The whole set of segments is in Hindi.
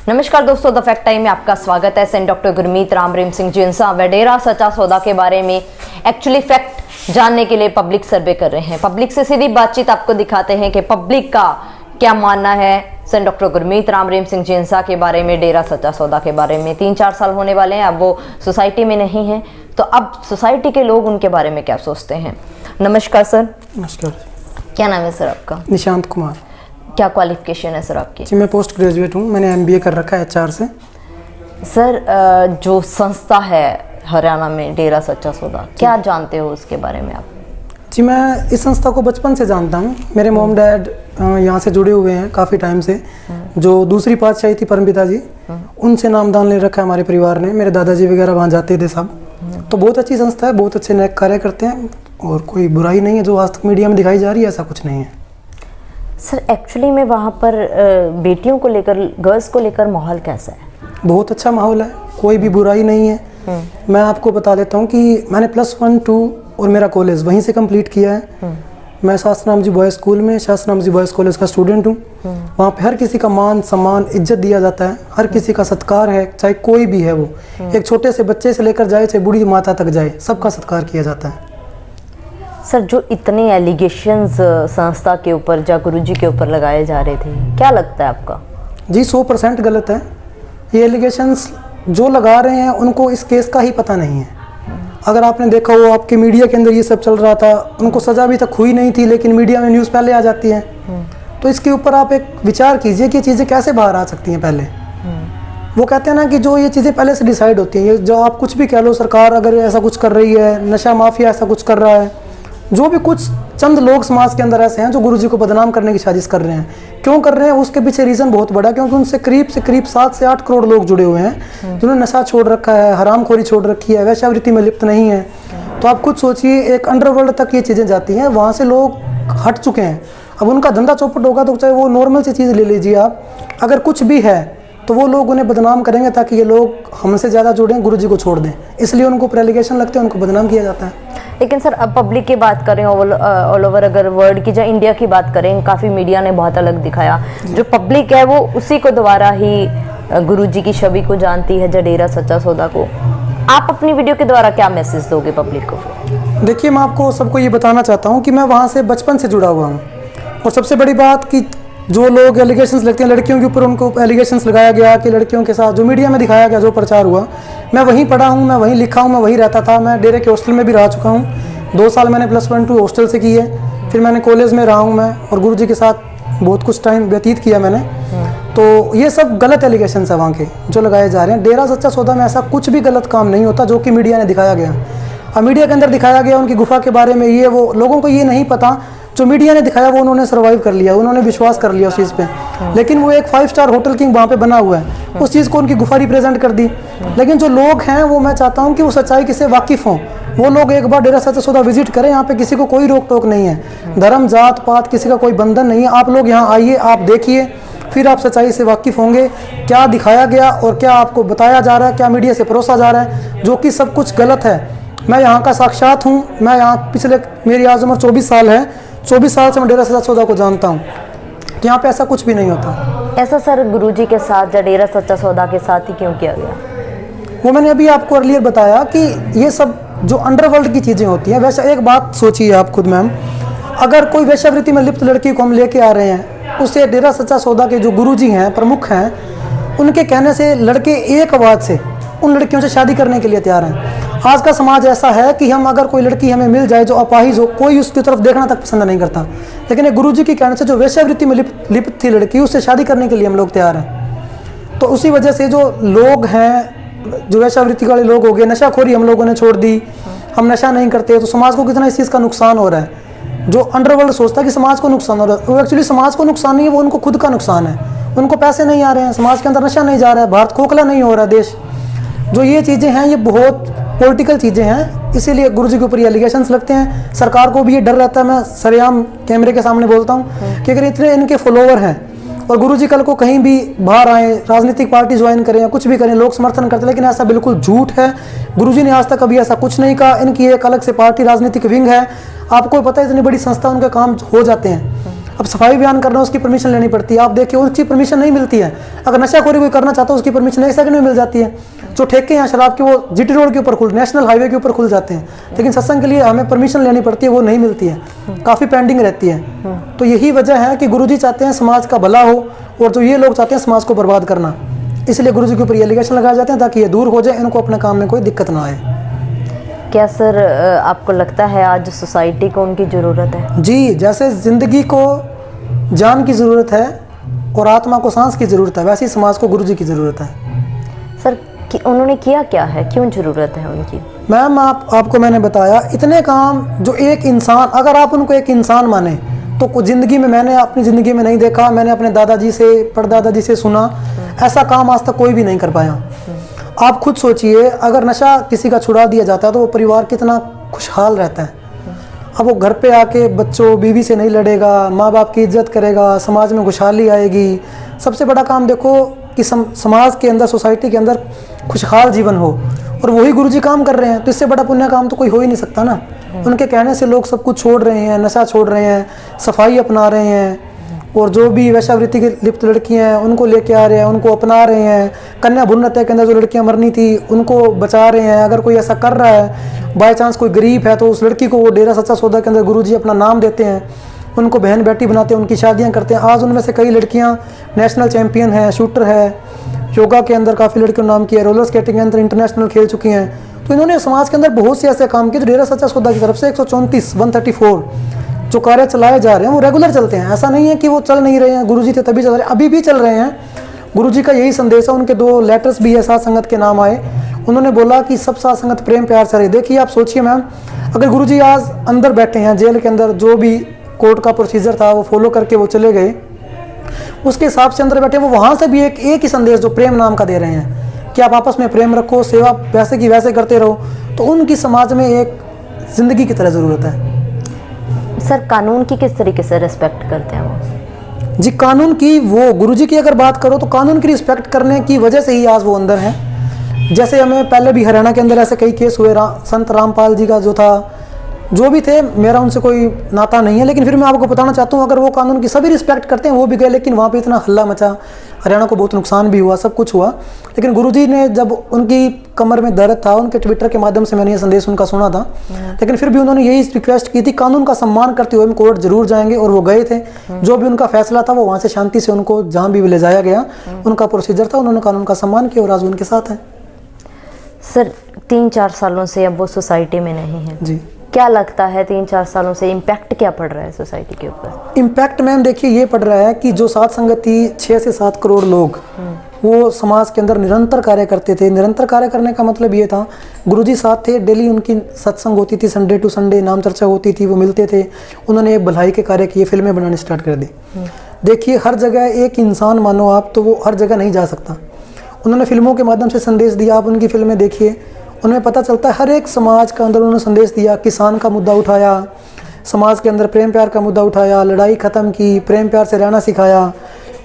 नमस्कार दोस्तों, द फैक्ट टाइम में आपका स्वागत है। सेंट डॉक्टर गुरमीत राम रहीम सिंह जिंसा व डेरा सच्चा सौदा के बारे में एक्चुअली फैक्ट जानने के लिए पब्लिक सर्वे कर रहे हैं। पब्लिक से सीधी बातचीत आपको दिखाते हैं कि पब्लिक का क्या मानना है सेंट डॉक्टर गुरमीत राम रहीम सिंह जिंसा के बारे में, डेरा सच्चा सौदा के बारे में। 3-4 साल होने वाले हैं, अब वो सोसाइटी में नहीं है, तो अब सोसाइटी के लोग उनके बारे में क्या सोचते हैं। नमस्कार सर। नमस्कार। क्या नाम है सर आपका? निशांत कुमार। क्या क्वालिफिकेशन है सर आपकी? जी मैं पोस्ट ग्रेजुएट हूँ, मैंने MBA कर रखा है HR से। सर जो संस्था है हरियाणा में डेरा सच्चा सौदा, क्या जानते हो उसके बारे में आप? जी मैं इस संस्था को बचपन से जानता हूँ। मेरे मॉम डैड यहाँ से जुड़े हुए हैं काफ़ी टाइम से। जो दूसरी पातशाही थी परमपिता जी, उनसे नामदान ले रखा है हमारे परिवार ने। मेरे दादाजी वगैरह वहाँ जाते थे सब। तो बहुत अच्छी संस्था है, बहुत अच्छे नेक कार्य करते हैं और कोई बुराई नहीं है जो आज तक मीडिया में दिखाई जा रही है, ऐसा कुछ नहीं है। सर एक्चुअली में वहाँ पर बेटियों को लेकर, गर्ल्स को लेकर माहौल कैसा है? बहुत अच्छा माहौल है, कोई भी बुराई नहीं है। मैं आपको बता देता हूँ कि मैंने +1, 2 और मेरा कॉलेज वहीं से कंप्लीट किया है। मैं शास्त्रनाम जी बॉयज़ स्कूल में, शास्त्रनाम जी बॉयज़ कॉलेज का स्टूडेंट हूँ। वहाँ पे हर किसी का मान सम्मान इज्जत दिया जाता है, हर किसी का सत्कार है, चाहे कोई भी है वो। एक छोटे से बच्चे से लेकर जाए, चाहे बूढ़ी माता तक जाए, सबका सत्कार किया जाता है। सर जो इतने एलिगेशंस संस्था के ऊपर या गुरुजी के ऊपर लगाए जा रहे थे, क्या लगता है आपका? जी 100% गलत है। ये एलिगेशंस जो लगा रहे हैं उनको इस केस का ही पता नहीं है। अगर आपने देखा हो, आपके मीडिया के अंदर ये सब चल रहा था, उनको सज़ा अभी तक हुई नहीं थी, लेकिन मीडिया में न्यूज़ पहले आ जाती है। तो इसके ऊपर आप एक विचार कीजिए कि ये चीज़ें कैसे बाहर आ सकती हैं। पहले वो कहते हैं ना कि जो ये चीज़ें पहले से डिसाइड होती हैं, ये जो आप कुछ भी कह लो, सरकार अगर ऐसा कुछ कर रही है, नशा माफिया ऐसा कुछ कर रहा है, जो भी कुछ चंद लोग समाज के अंदर ऐसे हैं जो गुरुजी को बदनाम करने की साजिश कर रहे हैं। क्यों कर रहे हैं? उसके पीछे रीज़न बहुत बड़ा है, क्योंकि उनसे करीब 7 से 8 करोड़ लोग जुड़े हुए हैं जिन्होंने नशा छोड़ रखा है, हरामखोरी छोड़ रखी है, वेश्यावृत्ति में लिप्त नहीं है। तो आप खुद सोचिए, एक अंडरवर्ल्ड तक ये चीज़ें जाती हैं, वहाँ से लोग हट चुके हैं। अब उनका धंधा चौपट होगा तो चाहे वो नॉर्मल सी चीज़ ले लीजिए आप, अगर कुछ भी है तो वो लोग उन्हें बदनाम करेंगे ताकि ये लोग हमसे ज़्यादा जुड़ें, गुरुजी को छोड़ दें। इसलिए उनको ऊपर एलिगेशन लगते हैं, उनको बदनाम किया जाता है। लेकिन सर अब पब्लिक की बात करें, ऑल ओवर अगर वर्ल्ड की या इंडिया की बात करें, काफ़ी मीडिया ने बहुत अलग दिखाया। जो पब्लिक है वो उसी को दोबारा ही गुरुजी की छवि को जानती है, या डेरा सच्चा सौदा को। आप अपनी वीडियो के द्वारा क्या मैसेज दोगे पब्लिक को? देखिए मैं आपको सबको ये बताना चाहता हूँ कि मैं वहाँ से बचपन से जुड़ा हुआ हूँ। और सबसे बड़ी बात कि जो लोग एलिगेशंस लगते हैं लड़कियों के ऊपर, उनको एलिगेशंस लगाया गया कि लड़कियों के साथ जो मीडिया में दिखाया गया, जो प्रचार हुआ, मैं वहीं पढ़ा हूँ, मैं वहीं लिखा हूँ, मैं वहीं रहता था। मैं डेरे के हॉस्टल में भी रह चुका हूँ। 2 साल मैंने +1, 2 हॉस्टल से की है। फिर मैंने कॉलेज में रहा हूँ मैं, और गुरुजी के साथ बहुत कुछ टाइम व्यतीत किया मैंने। तो ये सब गलत एलिगेशंस है वहाँ के जो लगाए जा रहे हैं। डेरा सच्चा सौदा में ऐसा कुछ भी गलत काम नहीं होता जो कि मीडिया ने दिखाया गया। अब मीडिया के अंदर दिखाया गया उनकी गुफा के बारे में, ये वो लोगों को ये नहीं पता। जो मीडिया ने दिखाया वो उन्होंने सर्वाइव कर लिया, उन्होंने विश्वास कर लिया उस चीज़ पे। लेकिन वो एक 5 स्टार होटल किंग वहाँ पे बना हुआ है, उस चीज़ को उनकी गुफा रिप्रेजेंट कर दी। लेकिन जो लोग हैं वो, मैं चाहता हूँ कि वो सच्चाई किसे वाकिफ़ हों। वो लोग एक बार डेरा सच्चा सौदा विजिट करें। यहाँ पे किसी को कोई रोक टोक नहीं है, धर्म जात पात किसी का कोई बंधन नहीं है। आप लोग यहाँ आइए, आप देखिए, फिर आप सच्चाई से वाकिफ़ होंगे क्या दिखाया गया और क्या आपको बताया जा रहा है, क्या मीडिया से परोसा जा रहा है, जो कि सब कुछ गलत है। मैं यहाँ का साक्षात हूँ। मैं यहाँ पिछले, मेरी आज उम्र 24 साल है, 24 साल से मैं डेरा सच्चा सौदा को जानता हूँ। तो यहाँ पे ऐसा कुछ भी नहीं होता। ऐसा सर गुरुजी के साथ या डेरा सच्चा सौदा के साथ ही क्यों किया गया? वो मैंने अभी आपको अर्लियर बताया कि ये सब जो अंडरवर्ल्ड की चीज़ें होती हैं। वैसे एक बात सोचिए आप खुद मैम, अगर कोई वेश्यावृत्ति में लिप्त लड़की को हम लेके आ रहे हैं, उससे डेरा सच्चा सौदा के जो गुरुजी हैं, प्रमुख हैं, उनके कहने से लड़के एक आवाज़ से उन लड़कियों से शादी करने के लिए तैयार हैं। आज का समाज ऐसा है कि हम अगर कोई लड़की हमें मिल जाए जो अपाहिज हो, कोई उसकी तरफ देखना तक पसंद नहीं करता। लेकिन एक गुरुजी के कहने से जो वेश्यावृत्ति में लिप्त थी लड़की, उससे शादी करने के लिए हम लोग तैयार हैं। तो उसी वजह से जो लोग हैं, जो वेश्यावृत्ति वाले लोग हो गए, नशाखोरी हम लोगों ने छोड़ दी, हम नशा नहीं करते, तो समाज को कितना इस चीज़ का नुकसान हो रहा है। जो अंडरवर्ल्ड सोचता है कि समाज को नुकसान हो रहा है, वो एक्चुअली समाज को नुकसान नहीं है, वो उनको खुद का नुकसान है। उनको पैसे नहीं आ रहे हैं, समाज के अंदर नशा नहीं जा रहा है, भारत खोखला नहीं हो रहा है देश। जो ये चीज़ें हैं ये बहुत पॉलिटिकल चीज़ें हैं, इसीलिए गुरुजी के ऊपर एलिगेशंस लगते हैं। सरकार को भी ये डर रहता है, मैं सरेआम कैमरे के सामने बोलता हूँ कि अगर इतने इनके फॉलोवर हैं और गुरुजी कल को कहीं भी बाहर आए, राजनीतिक पार्टी ज्वाइन करें या कुछ भी करें, लोग समर्थन करते हैं, लेकिन ऐसा बिल्कुल झूठ है। गुरुजी ने आज तक कभी ऐसा कुछ नहीं कहा। इनकी एक अलग से पार्टी राजनीतिक विंग है, आपको पता है इतनी बड़ी संस्था, उनके काम हो जाते हैं। अब सफाई अभियान करना है उसकी परमिशन लेनी पड़ती है। आप देखिए उसकी परमिशन नहीं मिलती है। अगर नशाखोरी कोई करना चाहता है उसकी परमिशन 1 सेकंड में मिल जाती है। जो ठेके हैं शराब के वो जीटी रोड के ऊपर नेशनल हाईवे के ऊपर खुल जाते हैं, लेकिन सत्संग के लिए हमें परमिशन लेनी पड़ती है, वो नहीं मिलती है, काफ़ी पेंडिंग रहती है। तो यही वजह है कि गुरुजी चाहते हैं समाज का भला हो और जो ये लोग चाहते हैं समाज को बर्बाद करना, इसलिए गुरुजी के ऊपर ये एलिगेशन लगाए जाते हैं ताकि ये दूर हो जाए, इनको अपने काम में कोई दिक्कत ना आए। क्या सर आपको लगता है आज सोसाइटी को उनकी ज़रूरत है? जी, जैसे ज़िंदगी को जान की ज़रूरत है और आत्मा को सांस की ज़रूरत है, वैसे ही समाज को गुरुजी की ज़रूरत है। सर उन्होंने किया क्या है, क्यों ज़रूरत है उनकी? मैम आपको मैंने बताया इतने काम जो एक इंसान, अगर आप उनको एक इंसान माने तो ज़िंदगी में मैंने अपनी ज़िंदगी में नहीं देखा, मैंने अपने दादाजी से परदादाजी से सुना, ऐसा काम आज तक कोई भी नहीं कर पाया। आप खुद सोचिए, अगर नशा किसी का छुड़ा दिया जाता है तो वो परिवार कितना खुशहाल रहता है। अब वो घर पे आके बच्चों बीवी से नहीं लड़ेगा, माँ बाप की इज्जत करेगा, समाज में खुशहाली आएगी। सबसे बड़ा काम देखो कि समाज के अंदर, सोसाइटी के अंदर खुशहाल जीवन हो, और वही गुरुजी काम कर रहे हैं, तो इससे बड़ा पुण्य काम तो कोई हो ही नहीं सकता ना। उनके कहने से लोग सब कुछ छोड़ रहे हैं, नशा छोड़ रहे हैं, सफाई अपना रहे हैं, और जो भी वेश्यावृत्ति की लिप्त लड़कियां हैं उनको लेके आ रहे हैं, उनको अपना रहे हैं। कन्या भ्रूण हत्या के अंदर जो लड़कियां मरनी थी उनको बचा रहे हैं। अगर कोई ऐसा कर रहा है, बाय चांस कोई गरीब है, तो उस लड़की को वो डेरा सच्चा सौदा के अंदर गुरुजी अपना नाम देते हैं, उनको बहन बेटी बनाते हैं, उनकी शादियाँ करते हैं। आज उनमें से कई लड़कियाँ नेशनल चैम्पियन हैं, शूटर है, योगा के अंदर काफ़ी लड़कियों ने नाम किया, रोलर स्केटिंग के अंदर इंटरनेशनल खेल चुकी हैं। तो इन्होंने समाज के अंदर बहुत से ऐसे काम किए जो डेरा सच्चा सौदा की तरफ से 134 जो कार्य चलाए जा रहे हैं वो रेगुलर चलते हैं। ऐसा नहीं है कि वो चल नहीं रहे हैं, गुरुजी थे तभी चल रहे हैं, अभी भी चल रहे हैं। गुरुजी का यही संदेश है। उनके 2 लेटर्स भी है साथ संगत के नाम आए। उन्होंने बोला कि सब साथ संगत प्रेम प्यार से रहे। देखिए आप सोचिए मैम, अगर गुरुजी आज अंदर बैठे हैं जेल के अंदर, जो भी कोर्ट का प्रोसीजर था वो फॉलो करके वो चले गए, उसके हिसाब से अंदर बैठे, वो वहाँ से भी एक ही संदेश जो प्रेम नाम का दे रहे हैं कि आप आपस में प्रेम रखो, सेवा वैसे की वैसे करते रहो। तो उनकी समाज में एक ज़िंदगी की तरह ज़रूरत है। सर कानून की किस तरीके से रिस्पेक्ट करते हैं वो? जी, कानून की, वो गुरुजी की अगर बात करो तो कानून की रिस्पेक्ट करने की वजह से ही आज वो अंदर हैं। जैसे हमें पहले भी हरियाणा के अंदर ऐसे कई केस हुए, संत रामपाल जी का जो था, जो भी थे, मेरा उनसे कोई नाता नहीं है, लेकिन फिर मैं आपको बताना चाहता हूँ, अगर वो कानून की सभी रिस्पेक्ट करते हैं, वो भी गए, लेकिन वहाँ पे इतना हल्ला मचा, हरियाणा को बहुत नुकसान भी हुआ, सब कुछ हुआ। लेकिन गुरुजी ने, जब उनकी कमर में दर्द था, उनके ट्विटर के माध्यम से मैंने ये संदेश उनका सुना था, लेकिन फिर भी उन्होंने यही रिक्वेस्ट की थी, कानून का सम्मान करते हुए हम कोर्ट जरूर जाएंगे, और वो गए थे। जो भी उनका फैसला था वो वहाँ से शांति से उनको जहाँ भी ले जाया गया, उनका प्रोसीजर था, उन्होंने कानून का सम्मान किया और आज उनके साथ हैं। सर 3-4 सालों से अब वो सोसाइटी में नहीं है जी, क्या लगता है 3-4 सालों से इम्पैक्ट क्या पड़ रहा है सोसाइटी के ऊपर? इम्पैक्ट मैम देखिए ये पड़ रहा है कि जो सात संगति 6 से 7 करोड़ लोग वो समाज के अंदर निरंतर कार्य करते थे। निरंतर कार्य करने का मतलब ये था, गुरुजी साथ थे, डेली उनकी सत्संग होती थी, संडे टू संडे नाम चर्चा होती थी, वो मिलते थे। उन्होंने एक भलाई के कार्य किए, फिल्में बनाने स्टार्ट कर दी। देखिए हर जगह एक इंसान मानो आप, तो वो हर जगह नहीं जा सकता। उन्होंने फिल्मों के माध्यम से संदेश दिया। आप उनकी फिल्में देखिए, उन्हें पता चलता है हर एक समाज का अंदर उन्होंने संदेश दिया। किसान का मुद्दा उठाया, समाज के अंदर प्रेम प्यार का मुद्दा उठाया, लड़ाई ख़त्म की, प्रेम प्यार से रहना सिखाया।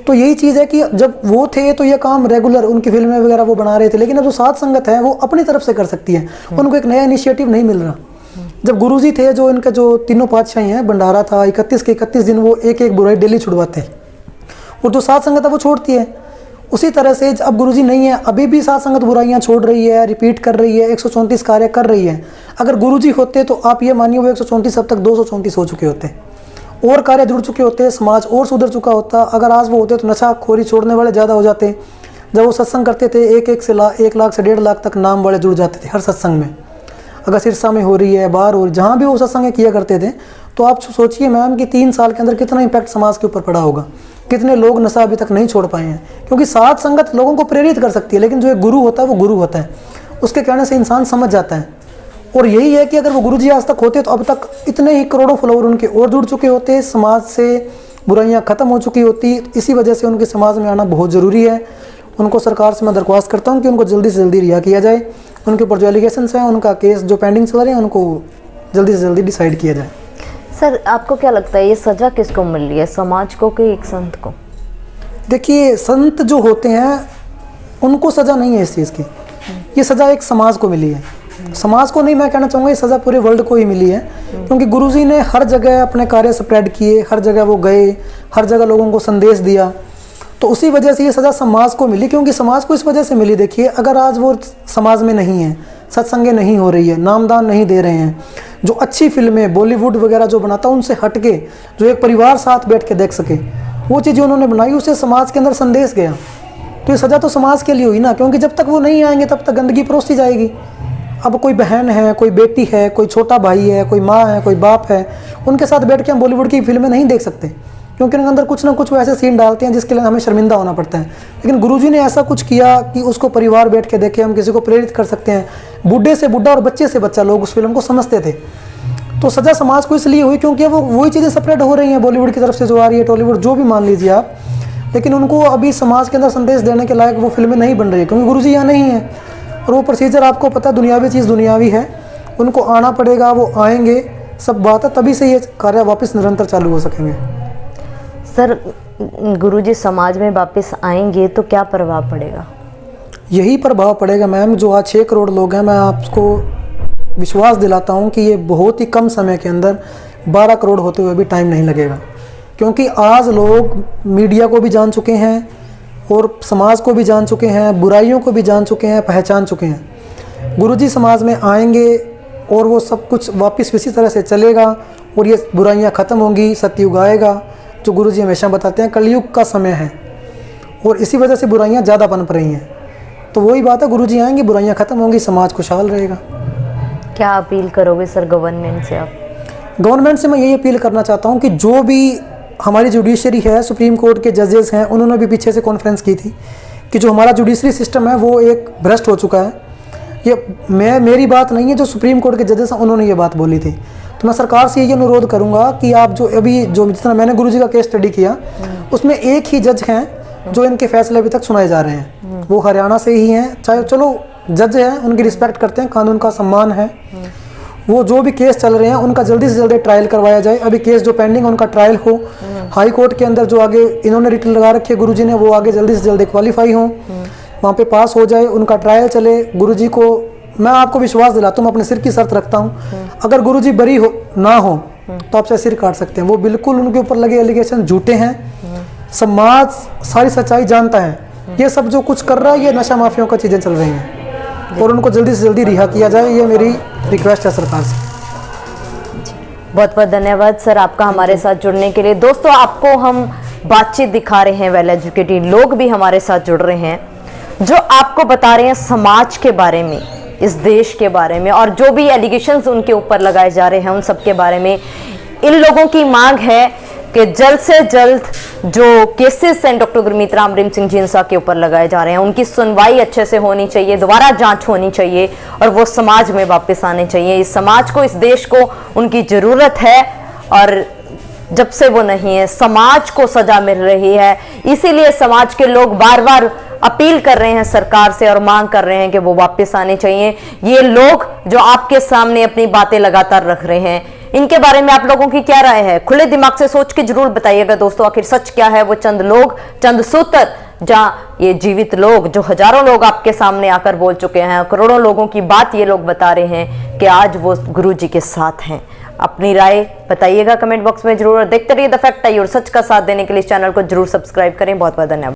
तो यही चीज़ है कि जब वो थे तो ये काम रेगुलर उनकी फिल्में वगैरह वो बना रहे थे, लेकिन अब जो सात संगत है वो अपनी तरफ से कर सकती है, उनको एक नया इनिशिएटिव नहीं मिल रहा। जब गुरुजी थे, जो इनका जो तीनों पातशाही हैं, भंडारा था, 31 के 31 दिन वो एक एक बुराई डेली छुड़वाते हैं, और जो सात संगत है वो छोड़ती है। उसी तरह से अब गुरुजी नहीं है, अभी भी सात संगत बुराइयां छोड़ रही है, रिपीट कर रही है, 134 कार्य कर रही है। अगर गुरुजी होते तो आप ये मानिए वो 134 अब तक 234 हो चुके होते, और कार्य जुड़ चुके होते, समाज और सुधर चुका होता। अगर आज वो होते तो नशाखोरी छोड़ने वाले ज़्यादा हो जाते। जब वो सत्संग करते थे, 1 लाख से 1.5 लाख तक नाम वाले जुड़ जाते थे हर सत्संग में। अगर सिरसा में हो रही है, बाहर हो रही, जहाँ भी वो सत्संग किया करते थे, तो आप सोचिए मैम कि 3 साल के अंदर कितना इम्पैक्ट समाज के ऊपर पड़ा होगा। कितने लोग नशा अभी तक नहीं छोड़ पाए हैं, क्योंकि सात संगत लोगों को प्रेरित कर सकती है, लेकिन जो एक गुरु होता है वो गुरु होता है, उसके कहने से इंसान समझ जाता है। और यही है कि अगर वो गुरुजी आज तक होते तो अब तक इतने ही करोड़ों फॉलोवर उनके और जुड़ चुके होते, समाज से बुराइयां खत्म हो चुकी होती। इसी वजह से उनके समाज में आना बहुत ज़रूरी है। उनको सरकार से मैं दरख्वास्त करता हूँ कि उनको जल्दी से जल्दी रिहा किया जाए। उनके ऊपर जो एलिगेशंस हैं, उनका केस जो पेंडिंग चल रहे हैं, उनको जल्दी से जल्दी डिसाइड किया जाए। सर आपको क्या लगता है ये सज़ा किसको मिल रही है, समाज को कि एक संत को? देखिए संत जो होते हैं उनको सज़ा नहीं है इस चीज़ की, ये सज़ा एक समाज को मिली है। समाज को नहीं, मैं कहना चाहूँगा ये सज़ा पूरे वर्ल्ड को ही मिली है, क्योंकि गुरुजी ने हर जगह अपने कार्य स्प्रेड किए, हर जगह वो गए, हर जगह लोगों को संदेश दिया, तो उसी वजह से ये सज़ा समाज को मिली। क्योंकि समाज को इस वजह से मिली, देखिए अगर आज वो समाज में नहीं है, सत्संगें नहीं हो रही है, नामदान नहीं दे रहे हैं, जो अच्छी फिल्में बॉलीवुड वगैरह जो बनाता है उनसे हट के जो एक परिवार साथ बैठ के देख सके, वो चीज़ें उन्होंने बनाई, उससे समाज के अंदर संदेश गया। तो ये सज़ा तो समाज के लिए हुई ना, क्योंकि जब तक वो नहीं आएंगे तब तक गंदगी परोसी जाएगी। अब कोई बहन है, कोई बेटी है, कोई छोटा भाई है, कोई माँ है, कोई बाप है, उनके साथ बैठ के हम बॉलीवुड की फिल्में नहीं देख सकते, क्योंकि उनके अंदर कुछ ना कुछ वो ऐसे सीन डालते हैं जिसके लिए हमें शर्मिंदा होना पड़ता है। लेकिन गुरुजी ने ऐसा कुछ किया कि उसको परिवार बैठ के देखे, हम किसी को प्रेरित कर सकते हैं, बूढ़े से बूढ़ा और बच्चे से बच्चा लोग उस फिल्म को समझते थे। तो सज़ा समाज को इसलिए हुई क्योंकि वो वही चीज़ें स्प्रेड हो रही हैं बॉलीवुड की तरफ से जो आ रही है, टॉलीवुड जो भी मान लीजिए आप, लेकिन उनको अभी समाज के अंदर संदेश देने के लायक वो फिल्में नहीं बन रही है, क्योंकि गुरुजी यहाँ नहीं है। और वो प्रोसीजर आपको पता है, दुनियावी चीज़ दुनियावी है, उनको आना पड़ेगा, वो आएंगे, सब बात है, तभी से ये कार्य वापस निरंतर चालू हो सकेंगे। सर, गुरुजी समाज में वापस आएंगे तो क्या प्रभाव पड़ेगा? यही प्रभाव पड़ेगा मैम, जो आज 6 करोड़ लोग हैं, मैं आपको विश्वास दिलाता हूँ कि ये बहुत ही कम समय के अंदर 12 करोड़ होते हुए भी टाइम नहीं लगेगा। क्योंकि आज लोग मीडिया को भी जान चुके हैं और समाज को भी जान चुके हैं, बुराइयों को भी जान चुके हैं, पहचान चुके हैं। गुरुजी समाज में आएंगे और वो सब कुछ वापस इसी तरह से चलेगा और ये बुराइयां ख़त्म होंगी, सतयुग आएगा, जो गुरुजी हमेशा बताते हैं कलयुग का समय है और इसी वजह से बुराइयां ज़्यादा पनप रही हैं। तो वही बात है, गुरुजी आएंगे, बुराइयां ख़त्म होंगी, समाज खुशहाल रहेगा। क्या अपील करोगे सर गवर्नमेंट से आप? गवर्नमेंट से मैं यही अपील करना चाहता हूँ कि जो भी हमारी जुडिशरी है, सुप्रीम कोर्ट के जजेस हैं, उन्होंने भी पीछे से कॉन्फ्रेंस की थी कि जो हमारा जुडिशरी सिस्टम है वो एक भ्रष्ट हो चुका है। ये मेरी बात नहीं है, जो सुप्रीम कोर्ट के जजेस हैं उन्होंने ये बात बोली थी। तो मैं सरकार से ये अनुरोध करूँगा कि आप जो जितना मैंने गुरुजी का केस स्टडी किया उसमें एक ही जज हैं जो इनके फैसले अभी तक सुनाए जा रहे हैं, वो हरियाणा से ही हैं। चाहे चलो जज हैं, उनकी रिस्पेक्ट करते हैं, कानून का सम्मान है, वो जो भी केस चल रहे हैं उनका जल्दी से जल्दी ट्रायल करवाया जाए। अभी केस जो पेंडिंग उनका ट्रायल हो, हाई कोर्ट के अंदर जो आगे इन्होंने रिट लगा रखी है गुरुजी ने, वो आगे जल्दी से जल्दी क्वालिफाई हो, वहाँ पे पास हो जाए, उनका ट्रायल चले। गुरुजी को मैं आपको विश्वास दिलाता हूँ, मैं अपने सिर की शर्त रखता हूँ, अगर गुरुजी बरी हो ना हो तो आप चाहे सिर काट सकते हैं। वो बिल्कुल उनके ऊपर लगे एलिगेशन झूठे हैं, समाज सारी सच्चाई जानता है, ये सब जो कुछ कर रहा है ये नशा माफियों का चीज़ें चल रही हैं और उनको जल्दी से जल्दी रिहा किया जाए, ये मेरी रिक्वेस्ट है सरकार से। बहुत बहुत धन्यवाद सर आपका हमारे साथ जुड़ने के लिए। दोस्तों, आपको हम बातचीत दिखा रहे हैं, वेल एजुकेटेड लोग भी हमारे साथ जुड़ रहे हैं जो आपको बता रहे हैं समाज के बारे में, इस देश के बारे में, और जो भी एलिगेशंस उनके ऊपर लगाए जा रहे हैं उन सब के बारे में। इन लोगों की मांग है कि जल्द से जल्द जो केसेस हैं डॉक्टर गुरमीत राम रहीम सिंह जींसा के ऊपर लगाए जा रहे हैं उनकी सुनवाई अच्छे से होनी चाहिए, दोबारा जांच होनी चाहिए और वो समाज में वापस आने चाहिए। इस समाज को, इस देश को उनकी ज़रूरत है और जब से वो नहीं है समाज को सजा मिल रही है। इसीलिए समाज के लोग बार बार अपील कर रहे हैं सरकार से और मांग कर रहे हैं कि वो वापस आने चाहिए। ये लोग जो आपके सामने अपनी बातें लगातार रख रहे हैं, इनके बारे में आप लोगों की क्या राय है? खुले दिमाग से सोच के जरूर बताइएगा दोस्तों। आखिर सच क्या है? वो चंद लोग, चंद सूत्र, जहां ये जीवित लोग जो हजारों लोग आपके सामने आकर बोल चुके हैं, करोड़ों लोगों की बात ये लोग बता रहे हैं कि आज वो गुरुजी के साथ हैं। अपनी राय बताइएगा कमेंट बॉक्स में जरूर। देखते रहिए द फैक्ट आई और सच का साथ देने के लिए इस चैनल को जरूर सब्सक्राइब करें। बहुत बहुत धन्यवाद।